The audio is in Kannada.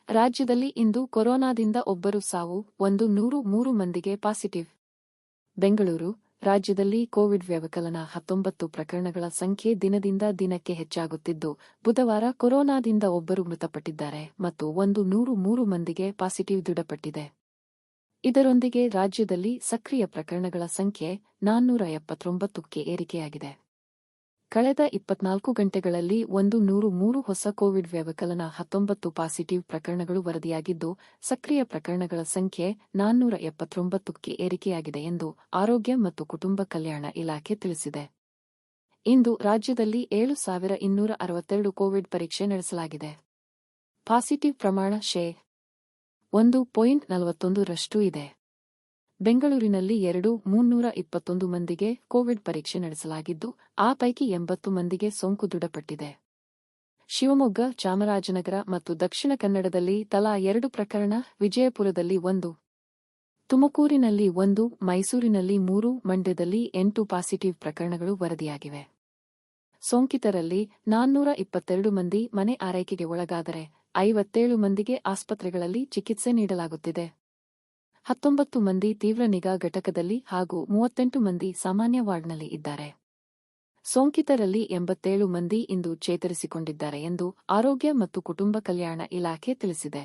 ರಾಜ್ಯದಲ್ಲಿ ಇಂದು ಕೊರೋನಾದಿಂದ ಒಬ್ಬರು ಸಾವು, 103 ಮಂದಿಗೆ ಪಾಸಿಟಿವ್. ಬೆಂಗಳೂರು: ರಾಜ್ಯದಲ್ಲಿ ಕೋವಿಡ್ ವ್ಯವಕಲನ 19 ಪ್ರಕರಣಗಳ ಸಂಖ್ಯೆ ದಿನದಿಂದ ದಿನಕ್ಕೆ ಹೆಚ್ಚಾಗುತ್ತಿದ್ದು, ಬುಧವಾರ ಕೊರೋನಾದಿಂದ ಒಬ್ಬರು ಮೃತಪಟ್ಟಿದ್ದಾರೆ ಮತ್ತು 103 ಮಂದಿಗೆ ಪಾಸಿಟಿವ್ ದೃಢಪಟ್ಟಿದೆ. ಇದರೊಂದಿಗೆ ರಾಜ್ಯದಲ್ಲಿ ಸಕ್ರಿಯ ಪ್ರಕರಣಗಳ ಸಂಖ್ಯೆ 479ಕ್ಕೆ ಏರಿಕೆಯಾಗಿದೆ. ಕಳೆದ 24 ಗಂಟೆಗಳಲ್ಲಿ 103 ಹೊಸ ಕೋವಿಡ್ ವ್ಯವಕಲನ 19 ಪಾಸಿಟಿವ್ ಪ್ರಕರಣಗಳು ವರದಿಯಾಗಿದ್ದು, ಸಕ್ರಿಯ ಪ್ರಕರಣಗಳ ಸಂಖ್ಯೆ 479ಕ್ಕೆ ಏರಿಕೆಯಾಗಿದೆ ಎಂದು ಆರೋಗ್ಯ ಮತ್ತು ಕುಟುಂಬ ಕಲ್ಯಾಣ ಇಲಾಖೆ ತಿಳಿಸಿದೆ. ಇಂದು ರಾಜ್ಯದಲ್ಲಿ 7,262 ಕೋವಿಡ್ ಪರೀಕ್ಷೆ ನಡೆಸಲಾಗಿದೆ. ಪಾಸಿಟಿವ್ ಪ್ರಮಾಣ ಶೇ. 1.41ರಷ್ಟು ಇದೆ. ಬೆಂಗಳೂರಿನಲ್ಲಿ 321 ಮಂದಿಗೆ ಕೋವಿಡ್ ಪರೀಕ್ಷೆ ನಡೆಸಲಾಗಿದ್ದು, ಆ ಪೈಕಿ 80 ಮಂದಿಗೆ ಸೋಂಕು ದೃಢಪಟ್ಟಿದೆ. ಶಿವಮೊಗ್ಗ, ಚಾಮರಾಜನಗರ ಮತ್ತು ದಕ್ಷಿಣ ಕನ್ನಡದಲ್ಲಿ ತಲಾ 2 ಪ್ರಕರಣ, ವಿಜಯಪುರದಲ್ಲಿ 1, ತುಮಕೂರಿನಲ್ಲಿ 1, ಮೈಸೂರಿನಲ್ಲಿ 3, ಮಂಡ್ಯದಲ್ಲಿ 8 ಪಾಸಿಟಿವ್ ಪ್ರಕರಣಗಳು ವರದಿಯಾಗಿವೆ. ಸೋಂಕಿತರಲ್ಲಿ 422 ಮಂದಿ ಮನೆ ಆರೈಕೆಗೆ ಒಳಗಾದರೆ 57 ಮಂದಿಗೆ ಆಸ್ಪತ್ರೆಗಳಲ್ಲಿ ಚಿಕಿತ್ಸೆ ನೀಡಲಾಗುತ್ತಿದೆ. 19 ಮಂದಿ ತೀವ್ರ ನಿಗಾ ಘಟಕದಲ್ಲಿ ಹಾಗೂ 38 ಮಂದಿ ಸಾಮಾನ್ಯ ವಾರ್ಡ್ನಲ್ಲಿ ಇದ್ದಾರೆ. ಸೋಂಕಿತರಲ್ಲಿ 87 ಮಂದಿ ಇಂದು ಚೇತರಿಸಿಕೊಂಡಿದ್ದಾರೆ ಎಂದು ಆರೋಗ್ಯ ಮತ್ತು ಕುಟುಂಬ ಕಲ್ಯಾಣ ಇಲಾಖೆ ತಿಳಿಸಿದೆ.